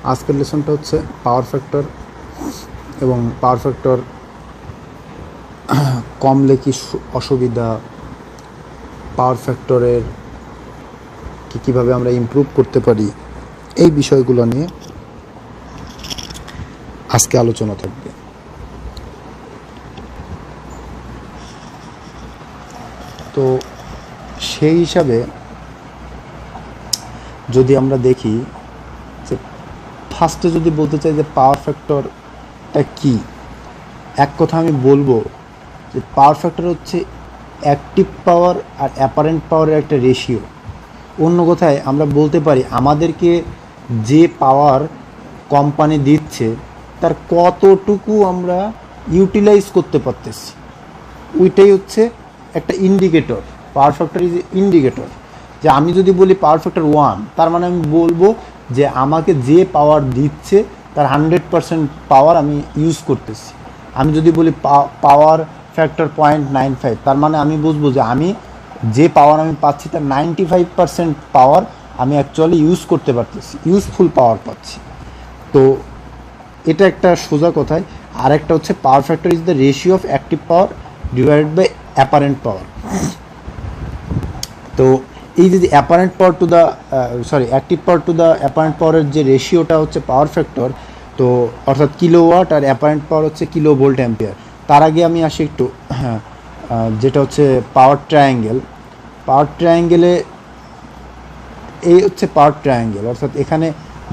আজকের লেসনটা হচ্ছে power factor এবং পাওয়ার ফ্যাক্টর কমলে কি অসুবিধা, পাওয়ার ফ্যাক্টরের কীভাবে আমরা ইমপ্রুভ করতে পারি, এই বিষয়গুলো নিয়ে আজকে আলোচনা থাকবে। তো সেই হিসাবে যদি আমরা দেখি যে ফার্স্টে যদি বলতে চাই যে পাওয়ার ফ্যাক্টরটা কী, এক কথা আমি বলবো যে পাওয়ার ফ্যাক্টর হচ্ছে অ্যাক্টিভ পাওয়ার আর অ্যাপারেন্ট পাওয়ারের একটা রেশিও। অন্য কথায় আমরা বলতে পারি আমাদেরকে যে পাওয়ার কোম্পানি দিচ্ছে তার কতটুকু আমরা ইউটিলাইজ করতে পারতেছি, ওইটাই হচ্ছে একটা indicator. Power factor is indicator. যে আমি যদি বলি পাওয়ার ফ্যাক্টর 1, তার মানে আমি বলবো যে আমাকে যে পাওয়ার দিচ্ছে তার 100% পাওয়ার আমি ইউজ করতেছি। আমি যদি বলি পাওয়ার ফ্যাক্টর 0.95, তার মানে আমি বুঝবো যে আমি যে পাওয়ার আমি পাচ্ছি তার 95% পাওয়ার আমি অ্যাকচুয়ালি ইউজ করতে পারতেছি, ইউজফুল পাওয়ার পাচ্ছি। তো এটা একটা সোজা কথায়। আর একটা হচ্ছে power factor is the ratio of active power divided by apparent power. তো এই যে apparent power to the active power to the apparent পাওয়ারের যে রেশিওটা হচ্ছে পাওয়ার ফ্যাক্টর, তো অর্থাৎ কিলোওয়াট, আর অ্যাপারেন্ট পাওয়ার হচ্ছে কিলো ভোল্ট অ্যাম্পিয়ার। তার আগে আমি আসি একটু যেটা হচ্ছে পাওয়ার ট্রায়াঙ্গেল। পাওয়ার ট্রায়াঙ্গেলে এই হচ্ছে পাওয়ার ট্রায়াঙ্গেল, অর্থাৎ এখানে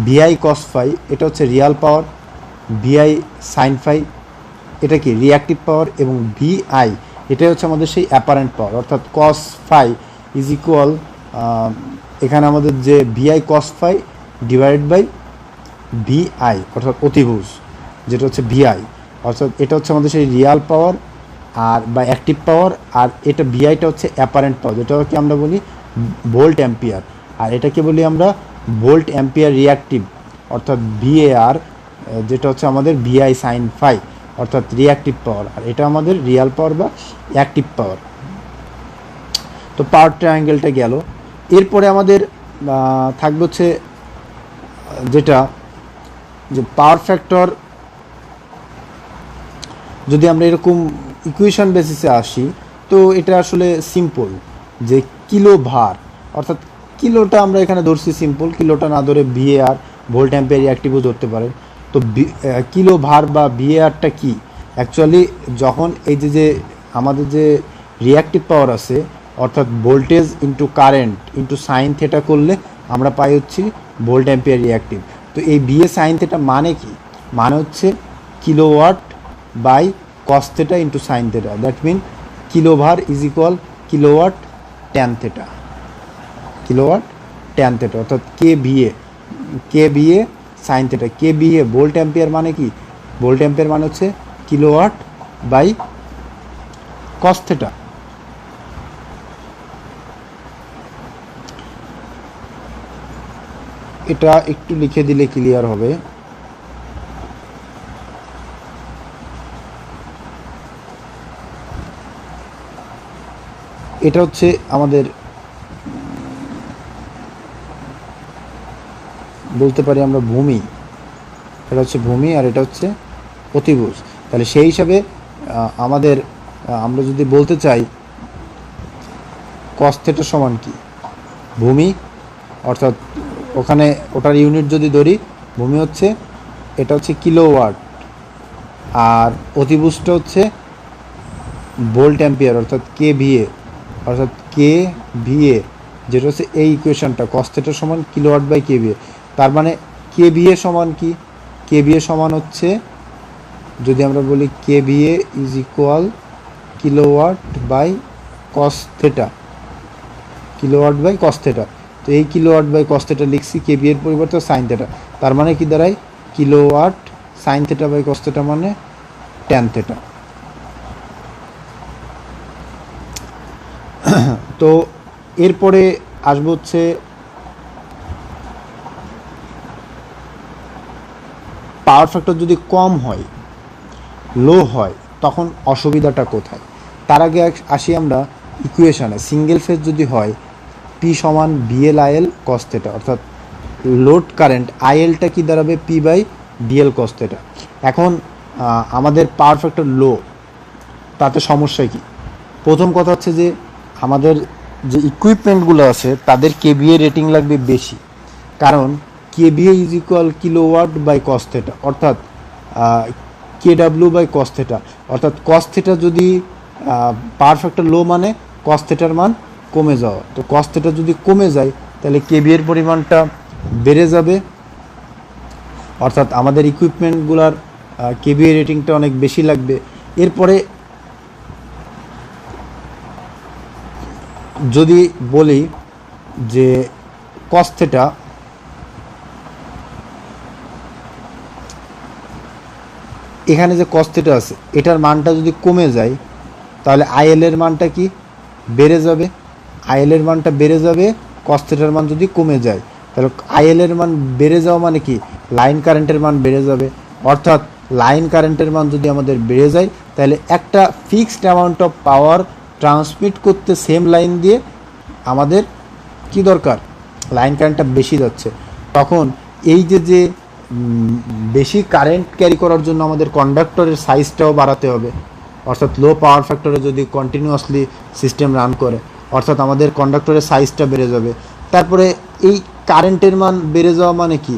ভিআই কস ফাই এটা হচ্ছে রিয়াল পাওয়ার, ভিআই সাইন ফাই এটা কি রিঅ্যাক্টিভ পাওয়ার, এবং ভিআই এটাই হচ্ছে আমাদের সেই অ্যাপারেন্ট পাওয়ার, অর্থাৎ কস ফাই ইজ ইকুয়াল এখানে আমাদের যে VI cos phi divided by VI, অর্থাৎ অতিভুজ যেটা হচ্ছে ভিআই, অর্থাৎ এটা হচ্ছে আমাদের সেই রিয়াল পাওয়ার আর বা অ্যাক্টিভ পাওয়ার, আর এটা ভিআইটা হচ্ছে অ্যাপারেন্ট পাওয়ার, যেটাকে আমরা বলি ভোল্ট অ্যাম্পিয়ার, আর এটাকে বলি আমরা ভোল্ট অ্যাম্পিয়ার রিঅ্যাক্টিভ, অর্থাৎ ভিএআর, যেটা হচ্ছে আমাদের ভিআই সাইন ফাই, অর্থাৎ রিঅ্যাক্টিভ পাওয়ার, আর এটা আমাদের রিয়াল পাওয়ার বা অ্যাক্টিভ পাওয়ার। তো পাওয়ার ট্রায়াঙ্গেলটা গেল। এরপরে আমাদের থাকবে হচ্ছে যেটা যে পাওয়ার ফ্যাক্টর, যদি আমরা এরকম ইকুয়েশন বেসিসে আসি তো এটা আসলে সিম্পল, যে কিলো ভার, অর্থাৎ কিলোটা আমরা এখানে ধরছি সিম্পল, কিলোটা না ধরে ভিএআর ভোল্ট অ্যাম্পিয়ার রিঅ্যাক্টিভও ধরতে পারে। তো কিলো ভার বা ভিএআরটা কি, অ্যাকচুয়ালি যখন এই যে আমাদের যে রিঅ্যাক্টিভ পাওয়ার আছে, অর্থাৎ voltage into current into sine theta করলে আমরা পাই হচ্ছে ভোল্ট অ্যাম্পিয়ার রিঅ্যাক্টিভ। তো এই ভিএ সাইন থেটা মানে কি, মানে হচ্ছে kilowatt by cos theta into sine theta, that mean kilo var is equal kilowatt tan theta, kilowatt tan theta, অর্থাৎ K VA sine theta. K VA volt ampere মানে কি, volt ampere মানে হচ্ছে kilowatt by cos theta. এটা একটু লিখে দিলে clear হবে। এটা হচ্ছে আমাদের বলতে পারি আমরা ভূমি, এটা হচ্ছে ভূমি আর এটা হচ্ছে অতিভুজ। তাহলে সেই হিসাবে আমাদের আমরা যদি বলতে চাই কস থেটা সমান কি, ভূমি অর্থাৎ ওখানে ওটার ইউনিট যদি ধরি, ভূমি হচ্ছে এটা হচ্ছে কিলোওয়াট, আর অতিভুজটা হচ্ছে ভোল্ট অ্যাম্পিয়ার, অর্থাৎ কে ভিএ, অর্থাৎ কে ভিএ যেটা হচ্ছে এই ইকুয়েশনটা কস থেটা সমান কিলোওয়াট বাই কে ভিএ। তার মানে কে ভিএ সমান কি, কে ভিএ সমান হচ্ছে যদি আমরা বলি K VA is equal kilowatt by cos theta, kilowatt by cos theta. তো এই কিলোওয়াট বাই কস থেটা লিখছি, কে ভি এর পরিবর্তে সাইন থেটা, তার মানে কি দাঁড়ায় kilowatt sine theta by cos theta মানে ট্যান থেটা। তো এরপরে আসবো হচ্ছে পাওয়ার ফ্যাক্টর যদি কম হয়, লো হয়, তখন অসুবিধাটা কোথায়। তার আগে আসি আমরা ইকুয়েশনে। সিঙ্গেল ফেজ যদি হয় পি সমান বিএল আইএল কস থেটা, অর্থাৎ লোড কারেন্ট আইএলটা কি দাঁড়াবে P by DL cos theta. এখন আমাদের পাওয়ার ফ্যাক্টর লো, তাতে সমস্যা কি? প্রথম কথা হচ্ছে যে আমাদের যে ইকুইপমেন্টগুলো আছে তাদের কেভিএ রেটিং লাগবে বেশি, কারণ KVA is equal kilowatt by cos theta, অর্থাৎ কেডাব্লিউ বাই কস থিটা, অর্থাৎ কস থিটা যদি পাওয়ার ফ্যাক্টর লো মানে কস থিটার মান কমে যাওয়া, তো কস থিটা যদি কমে যায় তাহলে কেভিএর পরিমাণটা বেড়ে যাবে, অর্থাৎ আমাদের ইকুইপমেন্টগুলোর কেভিএ রেটিংটা অনেক বেশি লাগবে। এরপরে যদি বলি যে কস থিটা, এখানে যে কস থিটা আছে এটার মানটা যদি কমে যায় তাহলে আইএল এর মানটা কি বেড়ে যাবে, আইএল এর মানটা বেড়ে যাবে কস থিটার মান যদি কমে যায়, তাহলে আইএল এর মান বেড়ে যাওয়া মানে কি লাইন কারেন্টের মান বেড়ে যাবে, অর্থাৎ লাইন কারেন্টের মান যদি আমাদের বেড়ে যায় তাহলে একটা fixed amount of power transmit করতে সেম লাইন দিয়ে আমাদের কি দরকার, লাইন কারেন্টটা বেশি যাচ্ছে, তখন এই যে বেশি কারেন্ট ক্যারি করার জন্য আমাদের কন্ডাক্টরের সাইজটাও বাড়াতে হবে, অর্থাৎ লো পাওয়ার ফ্যাক্টরে যদি কন্টিনিউয়াসলি সিস্টেম রান করে, অর্থাৎ আমাদের কন্ডাক্টরের সাইজটা বেড়ে যাবে। তারপরে এই কারেন্টের মান বেড়ে যাওয়া মানে কি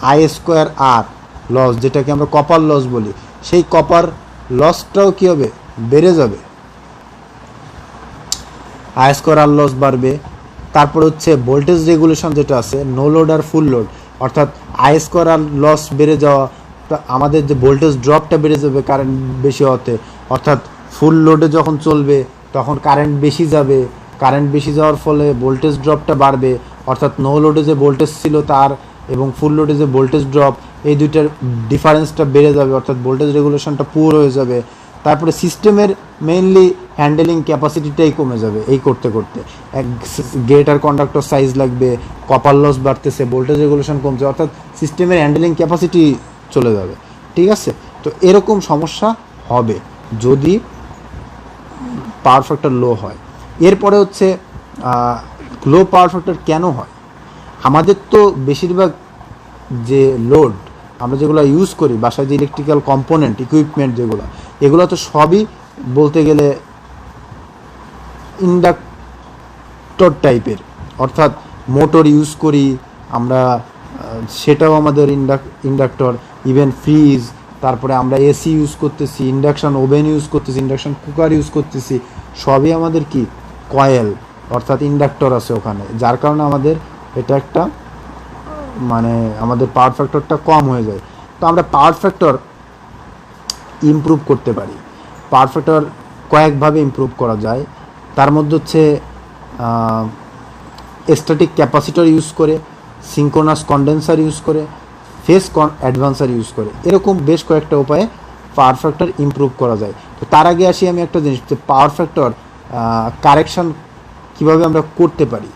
আই স্কোয়ার আর লস, যেটাকে আমরা কপার লস বলি, সেই কপার লসটাও কী হবে বেড়ে যাবে, আই স্কোয়ার আর লস বাড়বে। তারপর হচ্ছে ভোল্টেজ রেগুলেশন যেটা আছে নো লোড আর ফুল লোড, অর্থাৎ আই স্কোয়ার আর লস বেড়ে যাওয়া, আমাদের যে ভোল্টেজ ড্রপটা বেড়ে যাবে কারেন্ট বেশি হতে, অর্থাৎ ফুল লোডে যখন চলবে তখন কারেন্ট বেশি যাবে, কারেন্ট বেশি যাওয়ার ফলে ভোল্টেজ ড্রপটা বাড়বে, অর্থাৎ নো লোডে যে ভোল্টেজ ছিল তার এবং ফুল লোডে যে ভোল্টেজ ড্রপ এই দুইটার ডিফারেন্সটা বেড়ে যাবে, অর্থাৎ ভোল্টেজ রেগুলেশনটা পুর হয়ে যাবে। তারপরে সিস্টেমের মেইনলি হ্যান্ডেলিং ক্যাপাসিটিটাই কমে যাবে এই করতে করতে, এক গ্রেটার কন্ডাক্টর সাইজ লাগবে, কপার লস বাড়তেছে, ভোল্টেজ রেগুলেশন কমছে, অর্থাৎ সিস্টেমের হ্যান্ডেলিং ক্যাপাসিটি চলে যাবে, ঠিক আছে। তো এরকম সমস্যা হবে যদি পাওয়ার ফ্যাক্টর লো হয়। এরপরে হচ্ছে লো পাওয়ার ফ্যাক্টর কেন হয়, আমাদের তো বেশিরভাগ যে লোড আমরা যেগুলো ইউজ করি বাসায়, যে ইলেকট্রিক্যাল কম্পোনেন্ট ইকুইপমেন্ট যেগুলো, এগুলো তো সবই বলতে গেলে ইন্ডাক্টর টাইপের, অর্থাৎ মোটর ইউজ করি আমরা, সেটাও আমাদের ইন্ডাক্টর, ইভেন ফ্রিজ, তারপরে আমরা এসি ইউজ করতেছি, ইন্ডাকশান ওভেন ইউজ করতেছি, ইন্ডাকশান কুকার ইউজ করতেছি, সবই আমাদের কি কয়েল, অর্থাৎ ইন্ডাক্টর আছে ওখানে, যার কারণে আমাদের এটা একটা মানে আমাদের পাওয়ার ফ্যাক্টরটা কম হয়ে যায়। তো আমরা পাওয়ার ফ্যাক্টর ইমপ্রুভ করতে পারি, পাওয়ার ফ্যাক্টর কয়েকভাবে ইমপ্রুভ করা যায়, তার মধ্যে হচ্ছে স্ট্যাটিক ক্যাপাসিটর ইউজ করে, সিঙ্ক্রোনাস কন্ডেন্সার ইউজ করে, ফেস অ্যাডভান্সার ইউজ করে, এরকম বেশ কয়েকটা উপায়ে পাওয়ার ফ্যাক্টর ইমপ্রুভ করা যায়। তো তার আগে আসি আমি একটা জিনিস, যে পাওয়ার ফ্যাক্টর কারেকশান কীভাবে আমরা করতে পারি।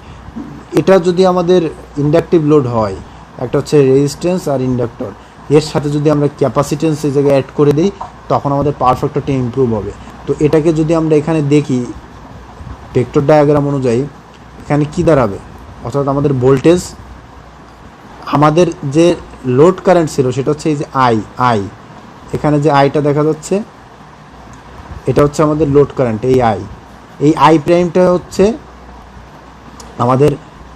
এটা যদি আমাদের ইন্ডাকটিভ লোড হয়, একটা হচ্ছে রেজিস্ট্যান্স আর ইন্ডাক্টর, এর সাথে যদি আমরা ক্যাপাসিটেন্স এই জায়গায় অ্যাড করে দিই তখন আমাদের পাওয়ার ফ্যাক্টরটা ইমপ্রুভ হবে। তো এটাকে যদি আমরা এখানে দেখি ভেক্টর ডায়াগ্রাম অনুযায়ী, এখানে কী দাঁড়াবে, অর্থাৎ আমাদের ভোল্টেজ, আমাদের যে লোড কারেন্ট ছিল সেটা হচ্ছে এই যে আই, এখানে যে আইটা দেখা যাচ্ছে এটা হচ্ছে আমাদের লোড কারেন্ট, এই আই প্রাইমটা হচ্ছে আমাদের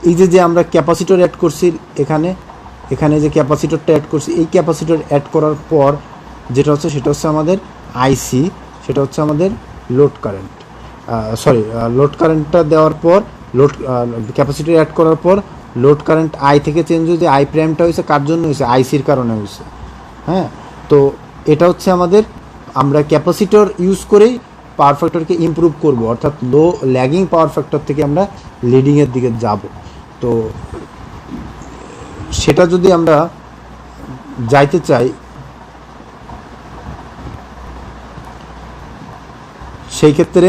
এই যে আমরা ক্যাপাসিটর অ্যাড করছি এখানে যে ক্যাপাসিটরটা অ্যাড করছি, এই ক্যাপাসিটর অ্যাড করার পর যেটা হচ্ছে সেটা হচ্ছে আমাদের আইসি, সেটা হচ্ছে আমাদের লোড কারেন্ট, লোড কারেন্টটা দেওয়ার পর ক্যাপাসিটর অ্যাড করার পর লোড কারেন্ট আই থেকে চেঞ্জ হয়েছে, আই প্রাইমটা হয়েছে কার জন্য হয়েছে, আইসির কারণে হয়েছে। হ্যাঁ, তো এটা হচ্ছে আমাদের, আমরা ক্যাপাসিটর ইউজ করেই পাওয়ার ফ্যাক্টরকে ইমপ্রুভ করব, অর্থাৎ লো ল্যাগিং পাওয়ার ফ্যাক্টর থেকে আমরা লিডিংয়ের দিকে যাব। তো সেটা যদি আমরা যাইতে চাই সেই ক্ষেত্রে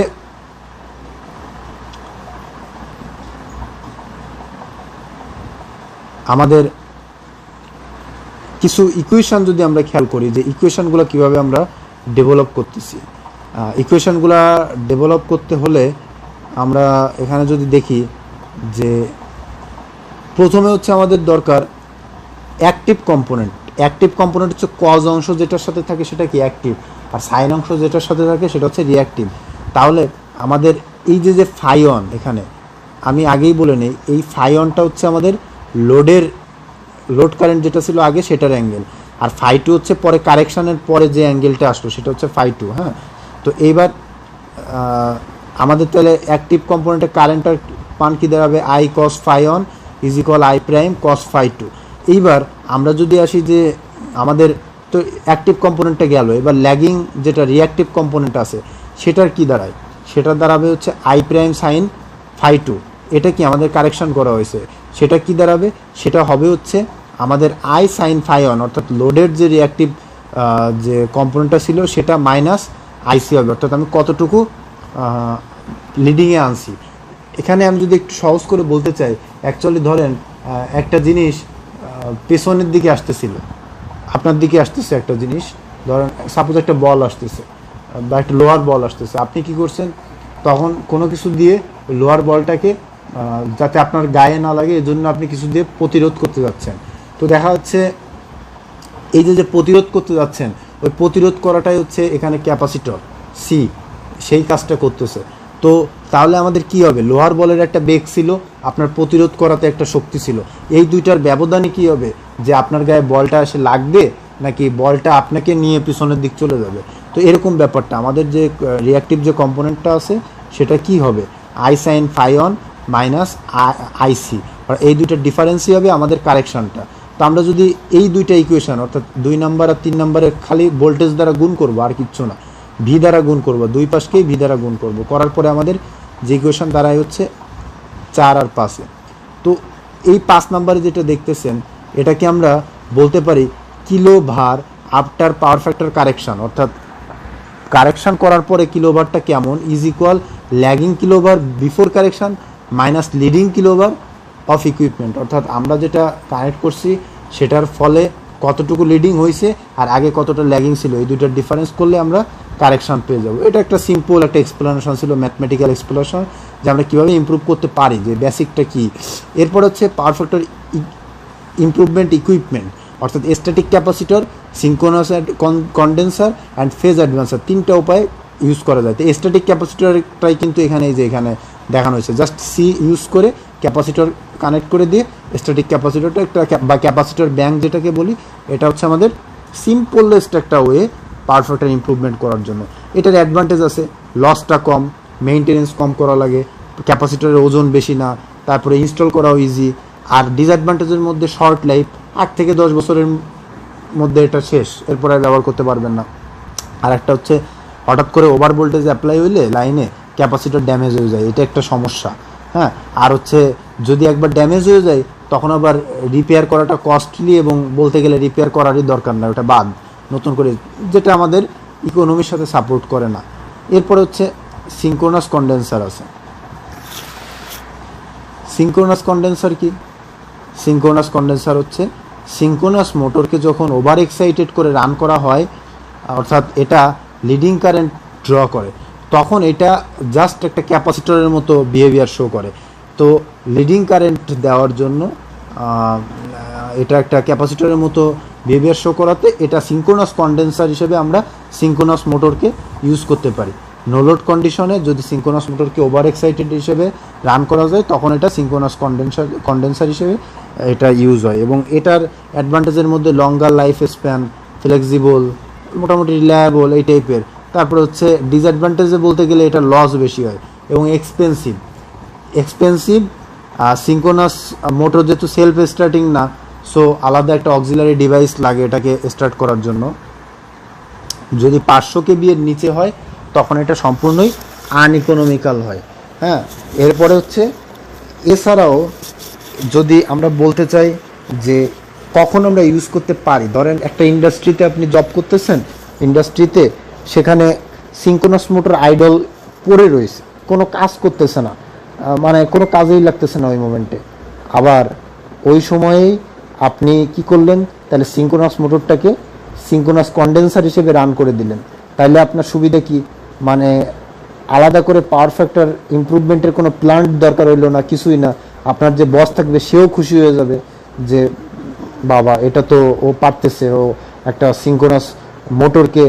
আমাদের কিছু ইকুয়েশন যদি আমরা খেয়াল করি, যে ইকুয়েশনগুলো কীভাবে আমরা ডেভেলপ করতেছি। ইকুয়েশনগুলো ডেভেলপ করতে হলে আমরা এখানে যদি দেখি যে প্রথমে হচ্ছে আমাদের দরকার অ্যাক্টিভ কম্পোনেন্ট হচ্ছে কজ অংশ যেটার সাথে থাকে সেটা কি অ্যাক্টিভ, আর সাইন অংশ যেটার সাথে থাকে সেটা হচ্ছে রিঅ্যাক্টিভ। তাহলে আমাদের এই যে ফাইন, এখানে আমি আগেই বলে নিই, এই ফাইনটা হচ্ছে আমাদের লোড কারেন্ট যেটা ছিল আগে সেটার অ্যাঙ্গেল, আর φ2 হচ্ছে পরে কারেকশানের পরে যে অ্যাঙ্গেলটা আসলো সেটা হচ্ছে φ2। হ্যাঁ, তো এইবার আমাদের তাহলে অ্যাক্টিভ কম্পোনেন্টের কারেন্টের মান কী দাঁড়াবে, I cos φ1 is equal I prime cos φ2। এইবার আমরা যদি আসি যে আমাদের তো অ্যাক্টিভ কম্পোনেন্টটা গেল, এবার ল্যাগিং যেটা রিঅ্যাক্টিভ কম্পোনেন্ট আছে সেটার কি দাঁড়ায়, সেটা দাঁড়াবে হচ্ছে আই প্রাইম সাইন φ2। এটা কি আমাদের কারেকশন করা হয়েছে, সেটা কি দাঁড়াবে, সেটা হবে হচ্ছে আমাদের আই সাইন φ1, অর্থাৎ লোডের যে রিঅ্যাক্টিভ যে কম্পোনেন্টটা ছিল সেটা মাইনাস আইসি হবে, অর্থাৎ আমি কতটুকু লিডিংয়ে আনছি। এখানে আমি যদি একটু সহজ করে বলতে চাই, অ্যাকচুয়ালি ধরেন একটা জিনিস পেছনের দিকে আসতেছিল, আপনার দিকে আসতেছে একটা জিনিস, ধরেন সাপোজ একটা বল আসতেছে বা একটা লোহার বল আসতেছে, আপনি কি করছেন, তখন কোনো কিছু দিয়ে লোহার বলটাকে যাতে আপনার গায়ে না লাগে এজন্য আপনি কিছু দিয়ে প্রতিরোধ করতে যাচ্ছেন। তো দেখা যাচ্ছে এই যে প্রতিরোধ করতে যাচ্ছেন, ওই প্রতিরোধ করাটাই হচ্ছে এখানে ক্যাপাসিটর সি সেই কাজটা করতেছে। তো তাহলে আমাদের কি হবে, লোহার বলের একটা বেগ ছিল, আপনার প্রতিরোধ করাতে একটা শক্তি ছিল, এই দুইটার ব্যবধানে কি হবে, যে আপনার গায়ে বলটা এসে লাগবে নাকি বলটা আপনাকে নিয়ে পিছনের দিক চলে যাবে। তো এরকম ব্যাপারটা আমাদের যে রিঅ্যাক্টিভ যে কম্পোনেন্টটা আছে সেটা কি হবে, আই সাইন φ1 মাইনাস আইসি, আর এই দুইটার ডিফারেন্সই হবে আমাদের কারেকশনটা। তো আমরা যদি এই দুইটা ইকুয়েশন অর্থাৎ 2 নম্বর আর 3 নম্বরের খালি ভোল্টেজ দ্বারা গুণ করবো, আর কিচ্ছু না, ভি দ্বারা গুণ করবো, দুই পাশকেই ভি দ্বারা গুণ করবো, করার পরে আমাদের যে ইকুয়েশন দ্বারাই হচ্ছে 4 আর 5। তো এই 5 নম্বরে যেটা দেখতেছেন এটাকে আমরা বলতে পারি kilo var after power factor correction, অর্থাৎ কারেকশন করার পরে কিলোভারটা কেমন is equal lagging kilovar before correction minus leading kilovar of equipment, অর্থাৎ আমরা যেটা কানেক্ট করছি সেটার ফলে কতটুকু লিডিং হয়েছে আর আগে কতটা ল্যাগিং ছিল, এই দুইটার ডিফারেন্স করলে আমরা কারেকশন পেয়ে যাবো। এটা একটা সিম্পল একটা এক্সপ্লেনেশন ছিল, ম্যাথমেটিক্যাল এক্সপ্লেনেশন, যে আমরা কীভাবে ইমপ্রুভ করতে পারি, যে বেসিকটা কী। এরপর হচ্ছে পাওয়ার ফ্যাক্টর ইমপ্রুভমেন্ট ইকুইপমেন্ট, অর্থাৎ static capacitor, synchronous condenser and phase adventure, তিনটা উপায় ইউজ করা যায়। তো স্ট্যাটিক ক্যাপাসিটরটাই কিন্তু এখানে এই যে এখানে দেখানো হয়েছে, জাস্ট সি ইউজ করে ক্যাপাসিটর কানেক্ট করে দিয়ে স্ট্যাটিক ক্যাপাসিটরটা একটা বা ক্যাপাসিটর ব্যাংক যেটাকে বলি, এটা হচ্ছে আমাদের সিম্পলেস্ট একটা ওয়ে পাওয়ার ফ্যাক্টর ইমপ্রুভমেন্ট করার জন্য। এটার অ্যাডভান্টেজ আছে, লসটা কম, মেইনটেনেন্স কম করা লাগে, ক্যাপাসিটরের ওজন বেশি না, তারপরে ইনস্টল করাও ইজি। আর ডিসঅ্যাডভান্টেজের মধ্যে শর্ট লাইফ, 8 থেকে 10 বছরের মধ্যে এটা শেষ, এরপর আর ব্যবহার করতে পারবেন না। আর একটা হচ্ছে হঠাৎ করে ওভার ভোল্টেজ অ্যাপ্লাই হইলে লাইনে ক্যাপাসিটর ড্যামেজ হয়ে যায়, এটা একটা সমস্যা। হ্যাঁ, আর হচ্ছে যদি একবার ড্যামেজ হয়ে যায় তখন আবার রিপেয়ার করাটা কস্টলি, এবং বলতে গেলে রিপেয়ার করারই দরকার না, ওটা বাদ নতুন করে, যেটা আমাদের ইকোনমির সাথে সাপোর্ট করে না। এরপর হচ্ছে সিনক্রোনাস কন্ডেন্সার আছে। সিনক্রোনাস কন্ডেন্সার কি, সিনক্রোনাস কন্ডেন্সার হচ্ছে সিনক্রোনাস মোটরকে যখন ওভার এক্সাইটেড করে রান করা হয়, অর্থাৎ এটা লিডিং কারেন্ট ড্র করে, তখন এটা জাস্ট একটা ক্যাপাসিটরের মতো বিহেভিয়ার শো করে। তো লিডিং কারেন্ট দেওয়ার জন্য এটা একটা ক্যাপাসিটরের মতো বিহেভিয়ার শো করাতে এটা সিনক্রোনাস কন্ডেন্সার হিসেবে আমরা সিনক্রোনাস মোটরকে ইউজ করতে পারি। নো লোড কন্ডিশনে যদি সিনক্রোনাস মোটরকে ওভার এক্সাইটেড হিসেবে রান করা যায় তখন এটা সিনক্রোনাস কন্ডেন্সার হিসেবে এটা ইউজ হয়, এবং এটার অ্যাডভান্টেজের মধ্যে লঙ্গার লাইফ স্প্যান, ফ্লেক্সিবল, মোটামুটি রিলায়েবল এই টাইপের। তারপরে হচ্ছে ডিসঅ্যাডভান্টেজে বলতে গেলে এটা লস বেশি হয় এবং এক্সপেন্সিভ। সিনক্রোনাস মোটর যেহেতু সেলফ স্টার্টিং না, সো আলাদা একটা অক্সিলারি ডিভাইস লাগে এটাকে স্টার্ট করার জন্য। যদি 500 কেবি এর নিচে হয় তখন এটা সম্পূর্ণই আনইকোনমিক্যাল হয়। হ্যাঁ, এরপরে হচ্ছে এছাড়াও যদি আমরা বলতে চাই যে কখন আমরা ইউজ করতে পারি, ধরেন একটা ইন্ডাস্ট্রিতে আপনি জব করতেছেন, ইন্ডাস্ট্রিতে সেখানে সিনক্রোনাস মোটর আইডল পড়ে রয়েছে, কোনো কাজ করতেছে না, মানে কোনো কাজেই লাগতেছে না ওই মোমেন্টে। আবার ওই সময়েই আপনি কি করলেন, তাহলে সিনক্রোনাস মোটরটাকে সিনক্রোনাস কন্ডেন্সার হিসেবে রান করে দিলেন, তাহলে আপনার সুবিধা কি, মানে আলাদা করে পাওয়ার ফ্যাক্টর ইমপ্রুভমেন্টের কোনো প্ল্যান্ট দরকার হইলো না, কিছুই না। আপনার যে বস থাকবে সেও খুশি হয়ে যাবে যে বাবা এটা তো ও পারতেছে, ও একটা সিঙ্ক্রোনাস মোটরকে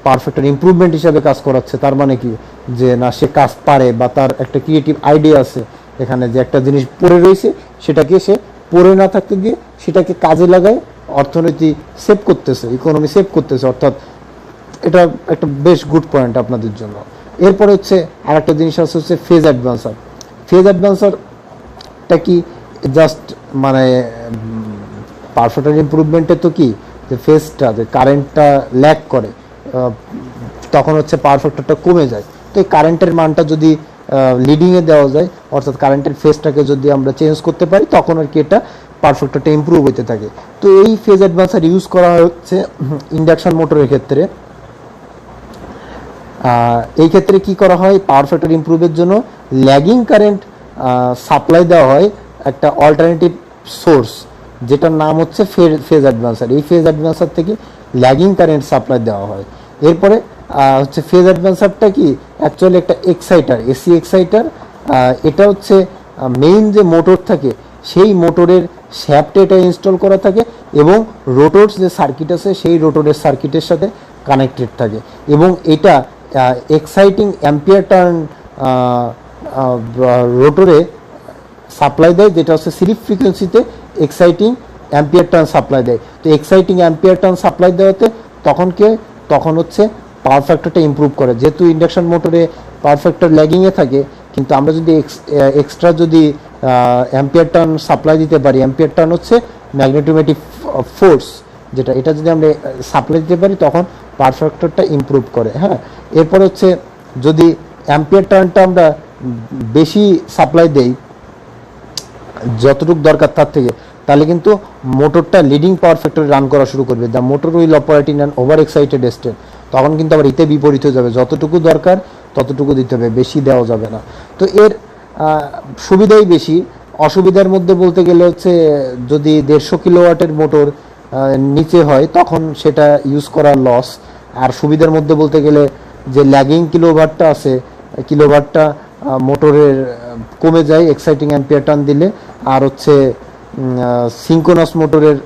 পারফেক্ট ইমপ্রুভমেন্ট হিসাবে কাজ করাচ্ছে। তার মানে কি যে না সে কাজ পারে বা তার একটা ক্রিয়েটিভ আইডিয়া আছে এখানে, যে একটা জিনিস পড়ে রয়েছে সেটাকে সে পড়ে না থাকতে দিয়ে সেটাকে কাজে লাগায় অর্থনীতি সেভ করতেছে, ইকোনমি সেভ করতেছে। অর্থাৎ এটা একটা বেশ গুড পয়েন্ট আপনাদের জন্য। এরপরে হচ্ছে আর একটা জিনিস আছে হচ্ছে ফেজ অ্যাডভান্সার। ফেজ অ্যাডভান্সারটা কি জাস্ট মানে পারফেক্ট ইমপ্রুভমেন্টে তো কি যে ফেজটা যে কারেন্টটা ল্যাগ করে তখন হচ্ছে পারফেক্টরটা কমে যায়। তো এই কারেন্টের মানটা যদি লিডিংয়ে দেওয়া যায়, অর্থাৎ কারেন্টের ফেজটাকে যদি আমরা চেঞ্জ করতে পারি তখন আর কি এটা পারফেক্টরটা ইমপ্রুভ হতে থাকে। তো এই ফেজ অ্যাডভান্সার ইউজ করা হচ্ছে ইন্ডাকশন মোটরের ক্ষেত্রে। এই ক্ষেত্রে কি করা হয়, পাওয়ার ফ্যাক্টর ইমপ্রুভের জন্য ল্যাগিং কারেন্ট সাপ্লাই দেওয়া হয় একটা অল্টারনেটিভ সোর্স, যেটার নাম হচ্ছে ফেজ অ্যাডভান্সার। এই ফেজ অ্যাডভান্সার থেকে ল্যাগিং কারেন্ট সাপ্লাই দেওয়া হয়। এরপরে হচ্ছে ফেজ অ্যাডভান্সারটা কি অ্যাকচুয়ালি একটা এক্সাইটার, এসি এক্সাইটার। এটা হচ্ছে মেইন যে মোটর থাকে সেই মোটরের শ্যাফটে এটা ইনস্টল করা থাকে এবং রোটরস যে সার্কিট আছে সেই রোটরের সার্কিটের সাথে কানেক্টেড থাকে এবং এটা এক্সাইটিং অ্যাম্পিয়ার টার্ন রোটরে সাপ্লাই দেয়, যেটা হচ্ছে সিরিজ ফ্রিকোয়েন্সিতে এক্সাইটিং অ্যাম্পিয়ার টার্ন সাপ্লাই দেয়। তো এক্সাইটিং অ্যাম্পিয়ার টার্ন সাপ্লাই দেওয়াতে তখন হচ্ছে পাওয়ার ফ্যাক্টরটা ইমপ্রুভ করে। যেহেতু ইন্ডাকশন মোটরে পাওয়ার ফ্যাক্টর ল্যাগিংয়ে থাকে, কিন্তু আমরা যদি এক্সট্রা যদি অ্যাম্পিয়ার টার্ন সাপ্লাই দিতে পারি, অ্যাম্পিয়ার টার্ন হচ্ছে ম্যাগনেটোমেটিক ফোর্স, যেটা এটা যদি আমরা সাপ্লাই দিতে পারি তখন পাওয়ার ফ্যাক্টরটা ইমপ্রুভ করে। হ্যাঁ, এরপর হচ্ছে যদি অ্যাম্পিয়ার টার্নটা আমরা বেশি সাপ্লাই দেই যতটুকু দরকার তার থেকে, তাহলে কিন্তু মোটরটা লিডিং পাওয়ার ফ্যাক্টরে রান করা শুরু করবে। The motor will operating an over excited state. তখন কিন্তু আবার এতে বিপরীত হয়ে যাবে, যতটুকু দরকার ততটুকু দিতে হবে, বেশি দেওয়া যাবে না। তো এর সুবিধাই বেশি। অসুবিধার মধ্যে বলতে গেলে হচ্ছে যদি 150 কিলোওয়াটের মোটর নিচে হয় তখন সেটা ইউজ করা লস। আর সুবিধার মধ্যে বলতে গেলে যে ল্যাগিং কিলোওয়াটটা আছে, কিলোওয়াটটা মোটরের কমে যায় এক্সাইটিং অ্যাম্পিয়ার টার্ন দিলে। আর হচ্ছে সিঙ্ক্রোনাস মোটরের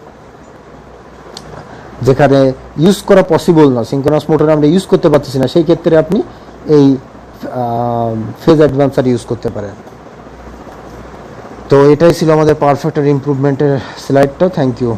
যেখানে ইউজ করা পসিবল না, সিঙ্ক্রোনাস মোটর আমরা ইউজ করতে পারতেছি না, সেই ক্ষেত্রে আপনি এই ফেজ অ্যাডভান্সার ইউজ করতে পারেন। তো এটাই ছিল আমাদের পাওয়ার ফ্যাক্টর ইমপ্রুভমেন্টের স্লাইডটা। Thank you.